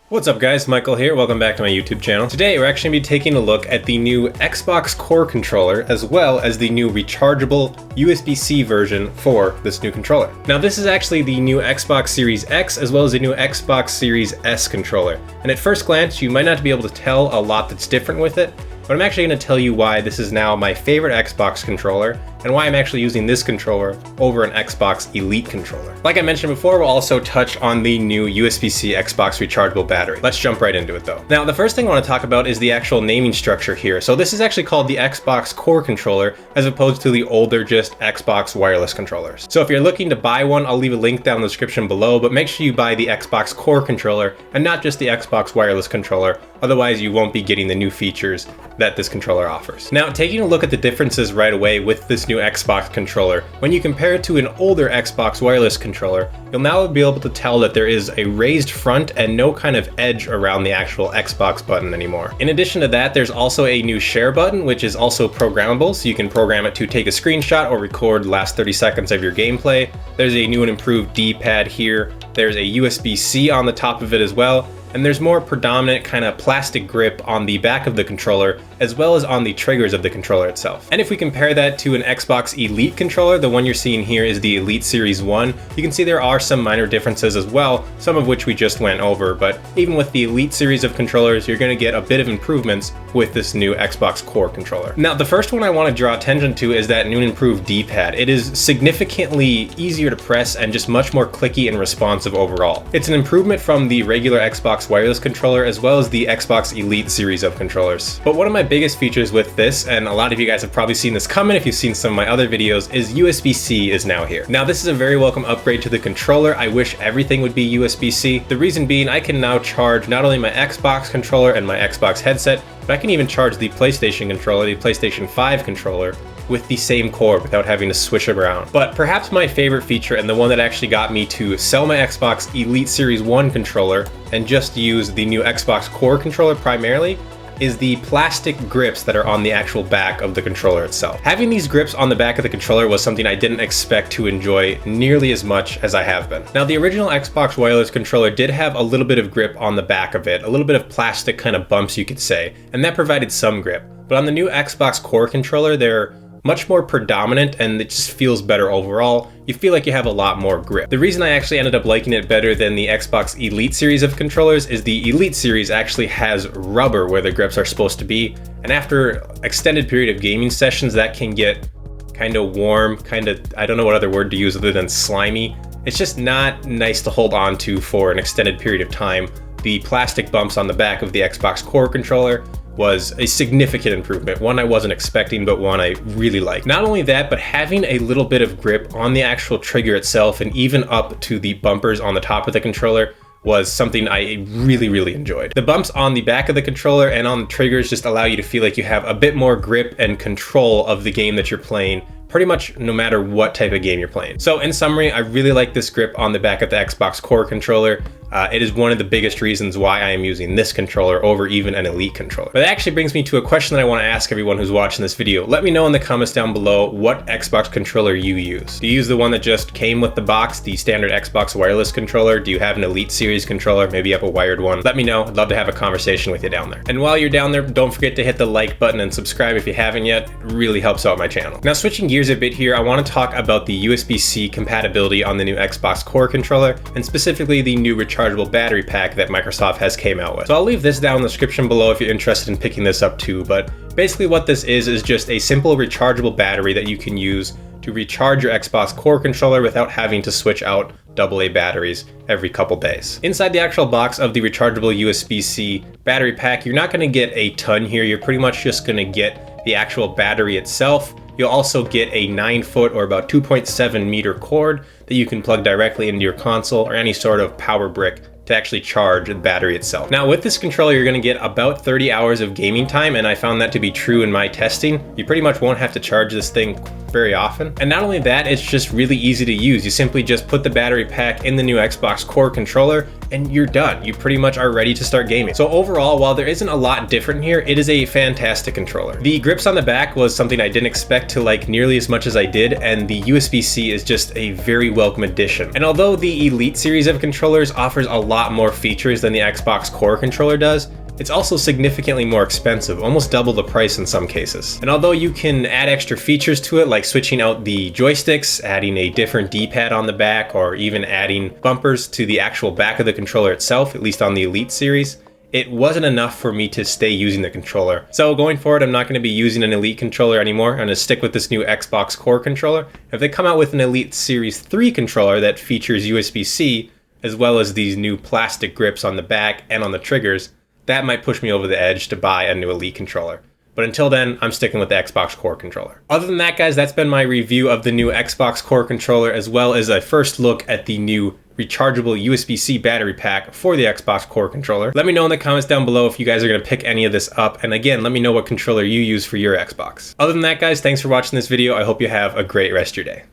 What's up guys, Michael here, welcome back to my YouTube channel. Today we're actually going to be taking a look at the new Xbox Core controller as well as the new rechargeable USB-C version for this new controller. Now this is actually the new Xbox Series X as well as the new Xbox Series S controller. And at first glance you might not be able to tell a lot that's different with it, but I'm actually going to tell you why this is now my favorite Xbox controller and why I'm actually using this controller over an Xbox Elite controller. Like I mentioned before, we'll also touch on the new USB-C Xbox rechargeable battery. Let's jump right into it though. Now, the first thing I want to talk about is the actual naming structure here. So this is actually called the Xbox Core controller as opposed to the older just Xbox wireless controllers. So if you're looking to buy one, I'll leave a link down in the description below, but make sure you buy the Xbox Core controller and not just the Xbox wireless controller. Otherwise, you won't be getting the new features that this controller offers. Now, taking a look at the differences right away with this new Xbox controller, when you compare it to an older Xbox wireless controller, you'll now be able to tell that there is a raised front and no kind of edge around the actual Xbox button anymore. In addition to that, there's also a new share button, which is also programmable, so you can program it to take a screenshot or record the last 30 seconds of your gameplay. There's a new and improved D-pad here. There's a USB-C on the top of it as well. And there's more predominant kind of plastic grip on the back of the controller as well as on the triggers of the controller itself. And if we compare that to an Xbox Elite controller, the one you're seeing here is the Elite Series 1, you can see there are some minor differences as well, some of which we just went over, but even with the Elite series of controllers, you're going to get a bit of improvements with this new Xbox Core controller. Now, the first one I want to draw attention to is that new and improved D-pad. It is significantly easier to press and just much more clicky and responsive overall. It's an improvement from the regular Xbox wireless controller as well as the Xbox Elite series of controllers. But one of my biggest features with this, and a lot of you guys have probably seen this coming if you've seen some of my other videos, is USB-C is now here. Now this is a very welcome upgrade to the controller. I wish everything would be USB-C. The reason being I can now charge not only my Xbox controller and my Xbox headset, but I can even charge the PlayStation controller, the PlayStation 5 controller, with the same cord without having to switch them around. But perhaps my favorite feature and the one that actually got me to sell my Xbox Elite Series 1 controller and just use the new Xbox Core controller primarily is the plastic grips that are on the actual back of the controller itself. Having these grips on the back of the controller was something I didn't expect to enjoy nearly as much as I have been. Now, the original Xbox wireless controller did have a little bit of grip on the back of it, a little bit of plastic kind of bumps you could say, and that provided some grip. But on the new Xbox Core controller, they're much more predominant and it just feels better overall. You feel like you have a lot more grip. The reason I actually ended up liking it better than the Xbox Elite series of controllers is the Elite series actually has rubber where the grips are supposed to be, and after extended period of gaming sessions that can get kind of warm, I don't know what other word to use other than slimy. It's just not nice to hold on to for an extended period of time. The plastic bumps on the back of the Xbox Core controller was a significant improvement, one I wasn't expecting, but one I really liked. Not only that, but having a little bit of grip on the actual trigger itself and even up to the bumpers on the top of the controller was something I really enjoyed. The bumps on the back of the controller and on the triggers just allow you to feel like you have a bit more grip and control of the game that you're playing, pretty much no matter what type of game you're playing. So in summary, I really like this grip on the back of the Xbox Core controller. It is one of the biggest reasons why I am using this controller over even an Elite controller. But that actually brings me to a question that I want to ask everyone who's watching this video. Let me know in the comments down below what Xbox controller you use. Do you use the one that just came with the box, the standard Xbox wireless controller? Do you have an Elite series controller? Maybe you have a wired one? Let me know. I'd love to have a conversation with you down there. And while you're down there, don't forget to hit the like button and subscribe if you haven't yet. It really helps out my channel. Now, switching gears a bit here, I want to talk about the USB-C compatibility on the new Xbox Core controller, and specifically the new rechargeable battery pack that Microsoft has came out with. So I'll leave this down in the description below if you're interested in picking this up too, but basically what this is just a simple rechargeable battery that you can use to recharge your Xbox Core controller without having to switch out AA batteries every couple days. Inside the actual box of the rechargeable USB-C battery pack, you're not going to get a ton here. You're pretty much just going to get the actual battery itself. You'll also get a 9-foot or about 2.7 meter cord that you can plug directly into your console or any sort of power brick to actually charge the battery itself. Now with this controller, you're gonna get about 30 hours of gaming time, and I found that to be true in my testing. You pretty much won't have to charge this thing very often. And not only that, it's just really easy to use. You simply just put the battery pack in the new Xbox Core controller and you're done. You pretty much are ready to start gaming. So overall, while there isn't a lot different here, it is a fantastic controller. The grips on the back was something I didn't expect to like nearly as much as I did, and the USB-C is just a very welcome addition. And although the Elite series of controllers offers a lot more features than the Xbox Core controller does, it's also significantly more expensive, almost double the price in some cases. And although you can add extra features to it, like switching out the joysticks, adding a different D-pad on the back, or even adding bumpers to the actual back of the controller itself, at least on the Elite series, it wasn't enough for me to stay using the controller. So going forward, I'm not going to be using an Elite controller anymore. I'm going to stick with this new Xbox Core controller. If they come out with an Elite Series 3 controller that features USB-C, as well as these new plastic grips on the back and on the triggers, that might push me over the edge to buy a new Elite controller. But until then, I'm sticking with the Xbox Core controller. Other than that, guys, that's been my review of the new Xbox Core controller, as well as a first look at the new rechargeable USB-C battery pack for the Xbox Core controller. Let me know in the comments down below if you guys are going to pick any of this up. And again, let me know what controller you use for your Xbox. Other than that, guys, thanks for watching this video. I hope you have a great rest of your day.